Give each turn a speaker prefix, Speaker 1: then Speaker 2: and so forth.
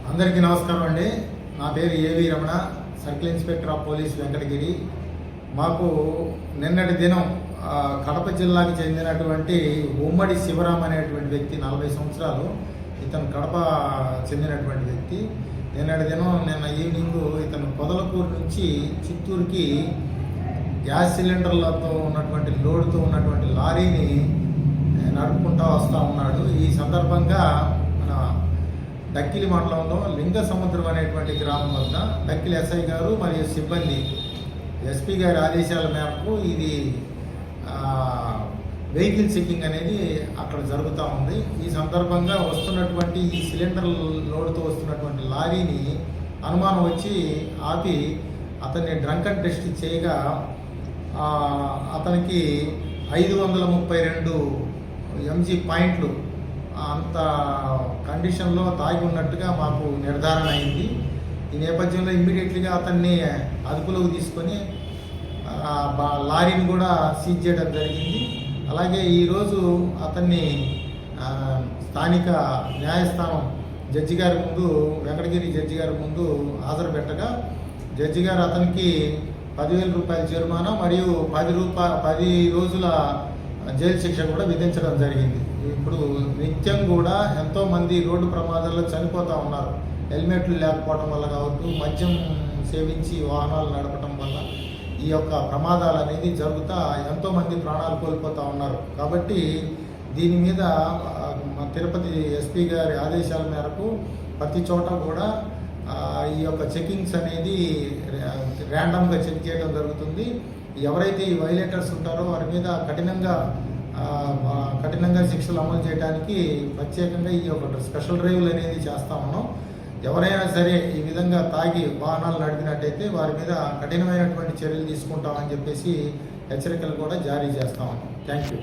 Speaker 1: అందరికీ నమస్కారం అండి. నా పేరు ఏవి Ramana, circle inspector of police Venkatagiri. మాకు నిన్నటి దినం కడప జిల్లాకి చెందినటువంటి ఉమ్మడి శివరాం అనేటువంటి వ్యక్తి, 40 సంవత్సరాలు, ఇతను కడప చెందినటువంటి వ్యక్తి. నిన్న ఈవినింగ్ ఇతను పొదలకూరు నుంచి చిత్తూరుకి గ్యాస్ సిలిండర్లతో ఉన్నటువంటి లోడుతో ఉన్నటువంటి లారీని నడుపుకుంటూ వస్తూ ఉన్నాడు. ఈ సందర్భంగా మన డక్కిలి మండలంలో లింగ సముద్రం అనేటువంటి గ్రామం వద్ద డక్కిలి ఎస్ఐ గారు మరియు సిబ్బంది ఎస్పీ గారి ఆదేశాల మేరకు ఇది వెహికల్ చెకింగ్ అనేది అక్కడ జరుగుతూ ఉంది. ఈ సందర్భంగా వస్తున్నటువంటి ఈ సిలిండర్ లోడ్తో వస్తున్నటువంటి లారీని అనుమానం వచ్చి ఆపి అతన్ని డ్రంక్ అండ్ టెస్ట్ చేయగా అతనికి 532 mg పాయింట్లు అంత కండిషన్లో తాగి ఉన్నట్టుగా మాకు నిర్ధారణ అయింది. ఈ నేపథ్యంలో ఇమ్మీడియట్లీగా అతన్ని అదుపులోకి తీసుకొని లారీని కూడా సీజ్ చేయడం జరిగింది. అలాగే ఈరోజు అతన్ని స్థానిక న్యాయస్థానం జడ్జి గారి ముందు, వెంకటగిరి జడ్జి గారి ముందు హాజరు పెట్టగా జడ్జి గారు అతనికి 10,000 రూపాయల జరిమానా మరియు 10 రోజుల జైలు శిక్ష కూడా విధించడం జరిగింది. ఇప్పుడు నిత్యం కూడా ఎంతోమంది రోడ్డు ప్రమాదాల్లో చనిపోతూ ఉన్నారు. హెల్మెట్లు లేకపోవడం వల్ల కావచ్చు, మద్యం సేవించి వాహనాలు నడపడం వల్ల ఈ యొక్క ప్రమాదాలు అనేది జరుగుతూ ఎంతోమంది ప్రాణాలు కోల్పోతూ ఉన్నారు. కాబట్టి దీని మీద తిరుపతి ఎస్పీ గారి ఆదేశాల మేరకు ప్రతి చోట కూడా ఈ యొక్క చెకింగ్స్ అనేది ర్యాండమ్గా చెక్ చేయడం జరుగుతుంది. ఎవరైతే ఈ వైలేటర్స్ ఉంటారో వారి మీద కఠినంగా శిక్షలు అమలు చేయడానికి ప్రత్యేకంగా ఈ యొక్క స్పెషల్ డ్రైవ్లు అనేది చేస్తా ఉన్నాం. ఎవరైనా సరే ఈ విధంగా తాగి వాహనాలు నడిపినట్టయితే వారి మీద కఠినమైనటువంటి చర్యలు తీసుకుంటామని చెప్పేసి హెచ్చరికలు కూడా జారీ చేస్తా ఉన్నాం. Thank you.